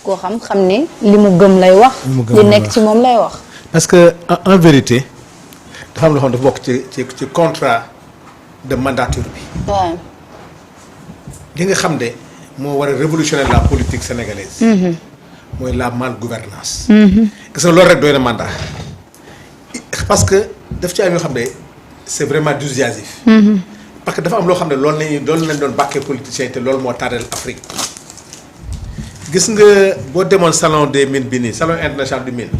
koo xam ni li mu gëm lay wax. li nekk ci moom lay wax. parce que en vérité dafa am loo xam dafa bokk ci contrat de mandature bi. waaw. li nga xam ne moo war a révolutionner la politique sénégalaise. mooy la malgouvernance. gis nga loolu rek doy na mandat. parce que daf ci am yoo xam ne c'est vraiment dissuasif. parce que dafa am loo xam ne loolu lañ doon bàkkee politiciens te loolu moo tardel Afrique. gis nga boo demoon salon des mines bi nii salon international du mine.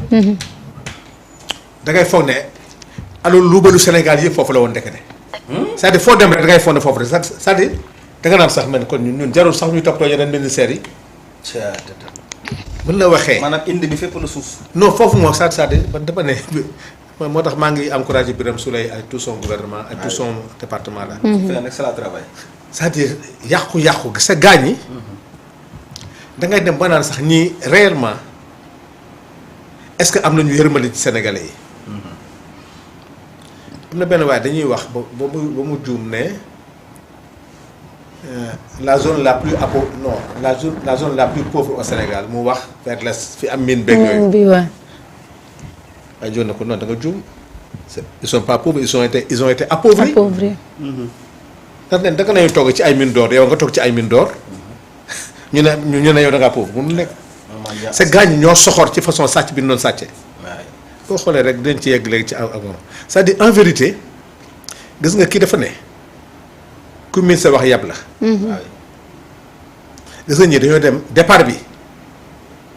da ngay foog ne alors luubalu Sénégal yëpp foofu la woon ndekete. c'est-à-dire foo dem rek da ngay foog ne foofu rek c'est-à-dire da nga naan sax man kon ñun jarul sax ñuy toppatoo yeneen ministères yi. buñ la waxee. maanaam indi bi fépp la suuf. non foofu moo c'est-à-dire man dama ne moo tax maa ngi encouragé Birame Souleye ak tout son gouvernement ak tout son département là. fait un excellent travail. c'est-à-dire yàqu-yàqu sa gaañ yi. da ngay dem ba naan sax ñii réellement est-ce que am nañu yërmande ci sénégalais yi. am na benn waaye dañuy wax ba mu juum ne la zone la plus la zone la plus pauvre au Sénégal mu wax vers l'est fi am mine beeg yooyu. bi waaw. waaye joon na ko non da nga juum ils sont pas pauvres ils ont été appauvris. ndax nen da nga nañu toog ci ay mine d'or yow nga toog ci ay mine d'or ñu ne yow da ngaa pauvre mënul nekk. sa gaañ ñoo soxor ci façon sàcc bi ñu doon sàccee. boo xoolee rek dañ ci yegg léegi ci ak moom c'est-à-dire en vérité gis nga kii dafa ne ku miin sa wax yab la. gis nga ñii dañoo dem départ bi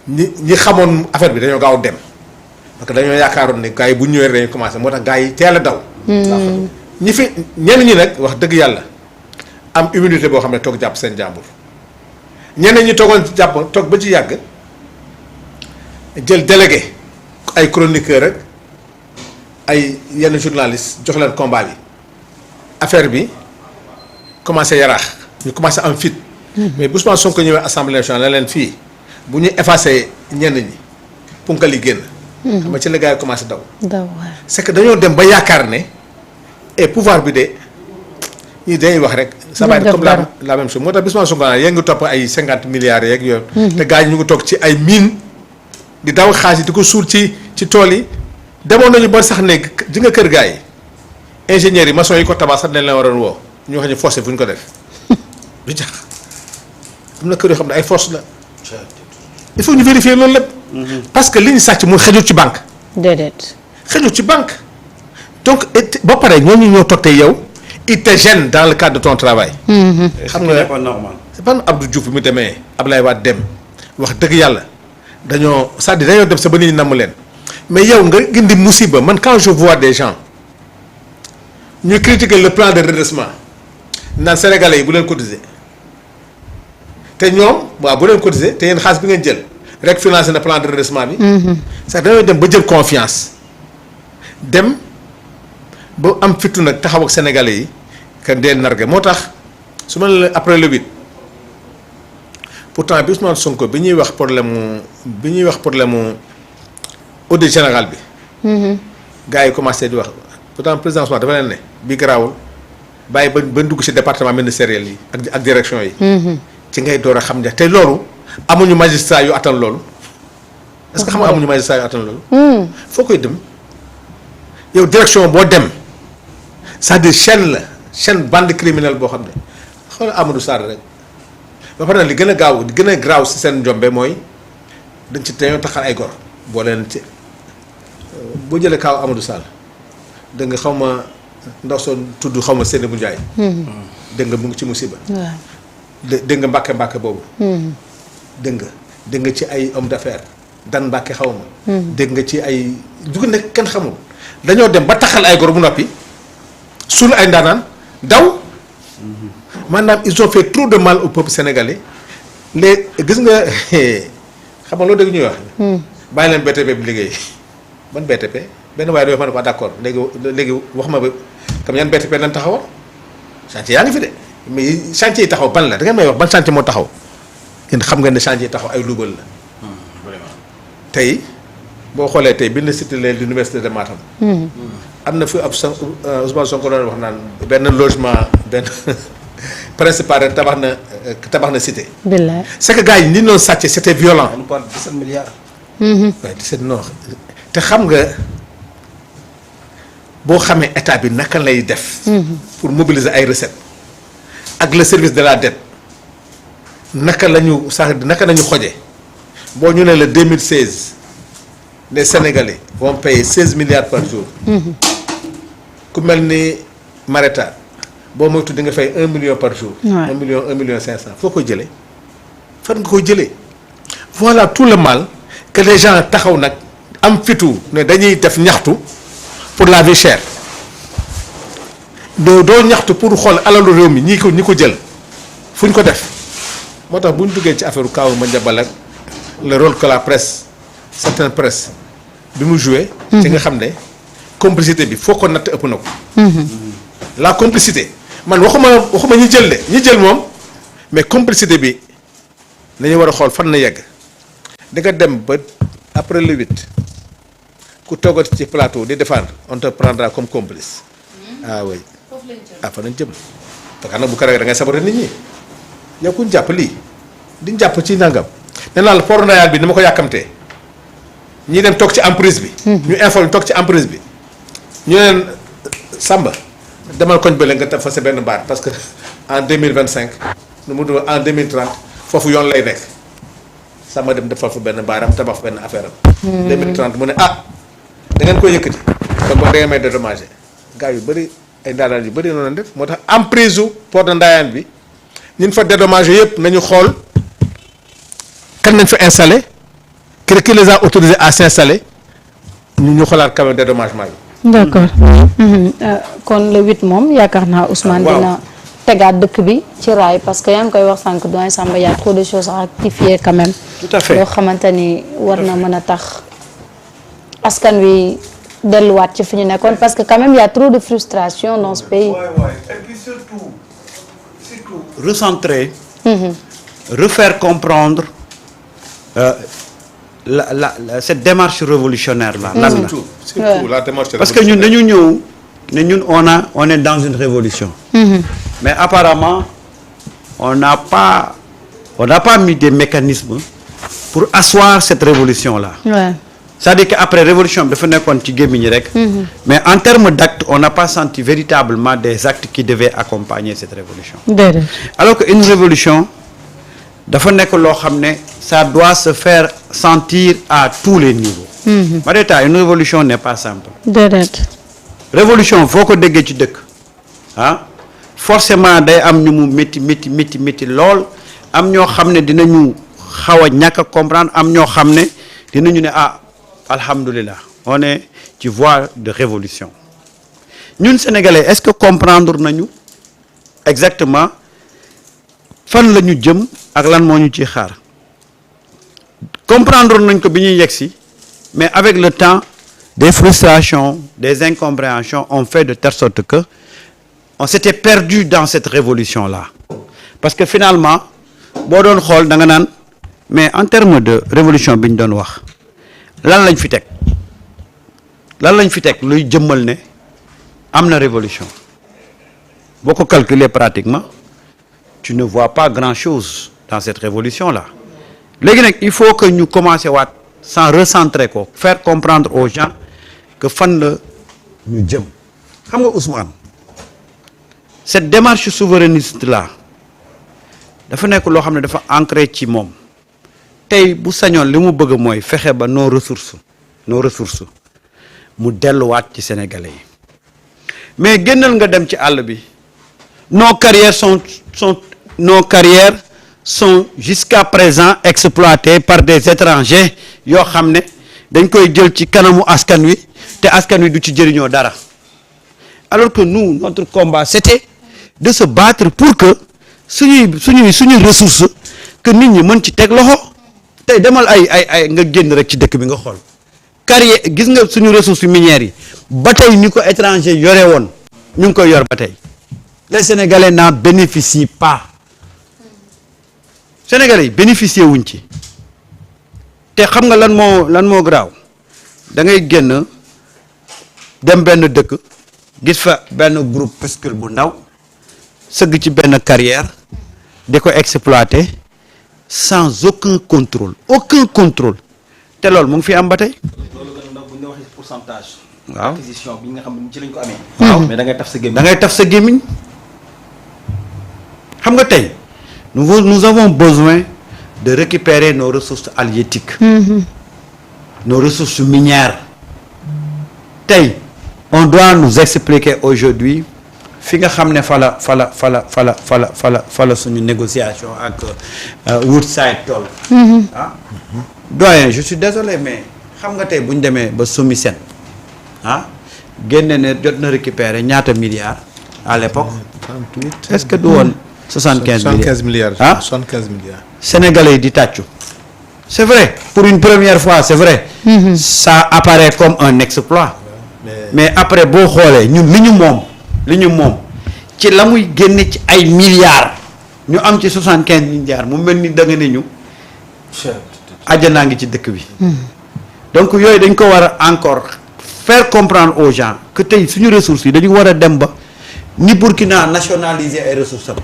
ñi xamoon affaire bi dañoo gaaw dem parce que dañoo yaakaaroon ne gars yi bu ñëwee dañuy commencé moo tax gars yi teel a daw. ñi fi ñenn ñi nag wax dëgg yàlla am immunité boo xam ne toog jàpp seen jàmbur ñeneen ñi toogoon jàpp toog ba ci yàgg jël délégué ay chroniqueur rek ay yenn journaliste jox leen combat bi affaire bi commencé yaraax ñu commencé am fit. mais bu Ousmane Sonko ñëwee assemblée nationale la leen fii bu ñu effacé ñenn ñi punkal yi génn. xam nga ci la gars yi commencé daw. c'est que dañoo dem ba yaakaar ne et pouvoir bi de ñii dañuy wax rek. ça va être comme la même chose moo tax Ousmane Sonko naan yaa ngi topp ay 50 milliards yeeg yooyu. te gars yi ñu ngi toog ci ay mine di daw xaalis di ko suul ci tool yi demoon nañu ba sax ne di nga kër gars yi ingénieurs yi maçon yi ko tabax sax dañ leen waroon woo ñu wax ñu forcé fu ñu ko def du jax am na kër yoo xam ne ay force la il faut ñu vérifier loolu lépp. parce que li ñu sàcc mu xëjul ci banque. déedéet. xëjul ci banque donc ba pare ñooñu ñoo toog tey yow il te gêne dans le cadre de ton travail. xam nga c'est pas normal. c'est pas Abdou Diouf bi mu demee Ablaye Wade dem wax dëgg yàlla dañoo c'est-à-dire dañoo dem sa ba nit ñi namm leen mais yow nga indi musiba man quand je vois des gens ñu critiquer le plan de redressement naan sénégalais yi bu leen cotiser te ñoom waaw bu leen cotiser te yéen xaalis bi ngeen jël rek financé na plan de redressement bi. sax dañoo dem ba jël confiance dem ba am fitu nag taxaw ak sénégalais yi que dee narge moo tax su ma la après le 8 pourtant bi Ousmane Sonko bi ñuy wax problème mu audit général bi. gars yi commencé di wax pourtant président Ousmane dafa leen ne bi garaawul bàyyi ba dugg ci département ministériel yi ak direction yi. ci ngay door a xam ne te loolu amuñu magistrat yu attan loolu. est-ce que xam nga amuñu magistrat yu attan loolu. foo koy dem yow direction boo dem c'est-à-dire chaîne bande criminelle boo xam ne xoolal Amadou Sarr rek ba pare nag li gën a graaw si seen njombe mooy dañ ci dañoo taxal ay gor boo leen ci boo jëlee kaaw Amadou Sall dégg nga xaw ma ndaw soo tudd xaw ma Seynabou Ndiaye. dégg nga mu ngi ci musiba. dégg nga Mbàkke boobu. dégg nga ci ay homme d'affaires dan Mbàkke xaw ma. dégg nga ci ay dugg nekk kenn xamul dañoo dem ba taxal ay gor bu noppi suul ay ndaanaan daw maanaam ils ont fait trop de mal au peuple sénégalais gis nga xam nga loo dégg ñuy wax. bàyyi leen BTP bi liggéey ban BTP benn waaye doo fa ne ko d'accord léegi wax ma ba comme yan BTP lañ taxawal chantier yaa ngi fi de mais chantier yi taxaw ban la da ngeen may wax ban chantier moo taxaw yéen xam nga ne chantier yi taxaw ay luubal la. vraiment tey boo xoolee tey bi ñu cité l'université de Matam. am na fi ab Ousmane Sonko doon wax naan benn logement principal rek tabax na cité. billaay. c'est que gars yi ni noonu sàcce c'était violent. On nous parle de 17 milliards. waaye 17 non te xam nga boo xamee état bi naka lay def. pour mobiliser ay recettes. ak le service de la dette naka lañu xoje boo ñu ne la 2016 les Sénégalais vont payer 16 milliards par jour. ku mel ni Mareta boo moytu di nga fay 1 million par jour. 1 million 500 foo koy jëlee fan nga koy jëlee. voilà tout le mal que les gens taxaw nag am fitu ne dañuy def ñaxtu pour la vie chère doo ñaxtu pour xool alalu réew mi ñi ko jël fu ñu ko def moo tax bu ñu duggee ci affaire Kaawu Madiambal ak le rôle que la presse certaine presse bi mu joué. ci nga xam ne complicité bi foo ko natt ëpp na ko. la complicité man waxuma ñi jël de ñi jël moom mais complicité bi nañu war a xool fan na yegg di nga dem ba après le 8 ku toogati ci plateau di défendre on te prendra comme complice. ah oui fa nañ jëm parce que nag bu ko da ngay saboter nit ñi yow ku ñu jàpp lii di jàpp ci nangam nee naa la port Ndayane bi ni ma ko yàkkamtee ñii dem toog ci emprise bi. ñu informé toog ci emprise bi ñu leen Samba demal koñ bële nga taf fa sa benn baat parce que en 2025 nu mu dul en 2030 foofu yoon lay nekk Samba dem defal fa benn baaram tabax benn affaire am. 2030 mu ne da ngeen koy yëkkati kon boo da ngeen may dédommagé gars yu bëri ay ndaanaan yu bëri noonu def moo tax emprise u port de Ndayane bi ñun fa dédommagé yëpp nañu xool kan nañ fa installé qui les a autorisés à s'installer ñu xoolaat quand même dédommagement yi. d'accord. kon le 8 moom yaakaar naa Ousmane dina tegaat dëkk bi ci raay parce que yaa ngi koy wax sànq doyen Samba y a trop de choses à rectifier quand même. tout à fait yoo xamante ni war na mën a tax askan wi delluwaat ci fi ñu nekkoon parce que quand même y a trop de frustration dans ce pays. Et puis surtout recentrer. Refaire comprendre cette démarche révolutionnaire là. lan la surtout la démarche parce que ñun dañu ñëw ne ñun on est dans une révolution. mais apparemment on n'a pas mis des mécanismes pour asseoir cette révolution là. c'est-à-dire que après révolution bi dafa nekkoon ci gémmiñ rek. mais en termes d'actes on n'a pas senti véritablement des actes qui devaient accompagner cette révolution. alors que une révolution dafa nekk loo xam ne ça doit se faire sentir à tous les niveaux. Mareta une révolution n'est pas simple. révolution foo ko déggee ci dëkk forcément day am ñu mu métti lool am ñoo xam ne dinañu xaw a ñàkk a comprendre am ñoo xam ne dinañu ne alhamdulillah on est ci voie de révolution ñun sénégalais est-ce que comprendre nañu exactement fan la ñu jëm ak lan moo ñu ciy xaar comprendre nañ ko bi ñuy yegsi mais avec le temps des frustrations des incompréhensions ont fait de telle sorte que on s'était perdu dans cette révolution là parce que finalement boo doon xool da nga naan mais en termes de révolution bi ñu doon wax lan lañ fi teg luy jëmmal ne am na révolution boo ko calculer pratiquement tu ne vois pas grand-chose dans cette révolution là léegi nag il faut que ñu commencer waat sans recentrer ko faire comprendre aux gens que fan la ñu jëm xam nga Ousmane cette démarche souverainiste là dafa nekk loo xam ne dafa ancré ci moom tey bu sañoon li mu bëgg mooy fexe ba nos ressources mu delluwaat ci sénégalais yi mais génnal nga dem ci àll bi nos carrières sont jusqu'à présent exploitées par des étrangers yoo xam ne dañ koy jël ci kanamu askan wi te askan wi du ci jëriñoo dara alors que nous notre combat c'était de se battre pour que suñuy ressources que nit ñi mën ci teg loxo tey demal ay nga génn rek ci dëkk bi nga xool carrière gis nga suñu ressources minières yi ba tey ni ko étranger yore woon ñu ngi koy yor ba tey les Sénégalais n'en bénéficient pas Sénégalais yi bénéficier wuñ ci te xam nga lan moo garaaw da ngay génn dem benn dëkk gis fa benn groupuscule bu ndaw sëgg ci benn carrière di ko exploiter sans aucun contrôle te loolu mu ngi fi am ba tey. loolu gën a ndaw bu ñu waxee pourcentage. waaw acquisition bi nga xam ne ci lañ ko amee. waaw mais da ngay taf sa gémmiñ. da ngay taf sa gémmiñ xam nga tey nous avons besoin de récupérer nos ressources halieutiques. nos ressources minières. tey on doit nous expliquer aujourd'hui fi nga xam ne fa la suñu négociation ak Woodside toll. doyen je suis désolé mais xam nga tey bu ñu demee ba SOMISEN génne ne jot na récupérer ñaata milliards à l'époque 38 est-ce que du woon 75 milliards. ah 75 milliards. Sénégalais yi di tàccu c'est vrai pour une première fois c'est vrai. Ça apparaît comme un exploit. mais après boo xoolee ñun li ñu moom ci la muy génne ci ay milliards ñu am ci 75 milliards mu mel ni da nga ne ñu àjjanaa ngi ci dëkk bi. donc yooyu dañ ko war a encore faire comprendre aux gens que tey suñu ressources yi dañu war a dem ba ni Burkina nationaliser ay ressources am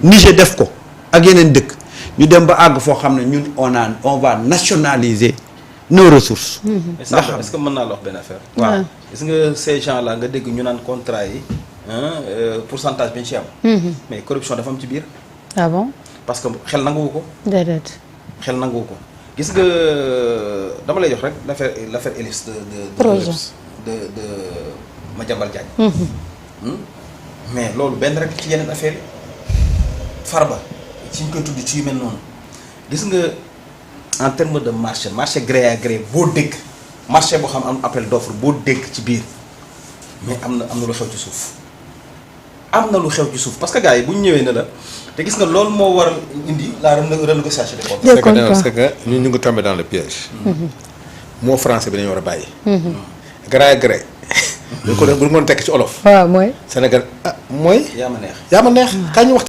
Niger def ko ak yeneen dëkk ñu dem ba àgg foo xam ne ñun on va nationaliser nos ressources. mais ça est-ce que mën naa la wax benn affaire. waaw gis nga ces gens là nga dégg ñu naan contrat yi pourcentage bi ñu ci am. mais corruption dafa am ci biir. ah bon. parce que xel nanguwu ko. déedéet. xel nanguwu ko gis nga dama lay jox rek l'affaire Elis projet de Madiambal Diagne. mais loolu benn rek ci yeneen affaire yi Farba ci ñu koy tudd ci yu mel noonu gis nga. en termes de marché gré à gré boo dégg marché boo xam am appel d'offre boo dégg ci biir mais am na lu xew ci suuf parce que gars yi bu ñu ñëwee ne la te gis nga loolu moo waral indi la renégociation des contrats. c'est que ñun ñu ngi tombé dans le piège. moo français bi dañu war a bàyyi. gré à gré. bu ko def bu ñu mën tekk ci olof. waaw mooy. Sénégal mooy. yaa ma neex kañ wax.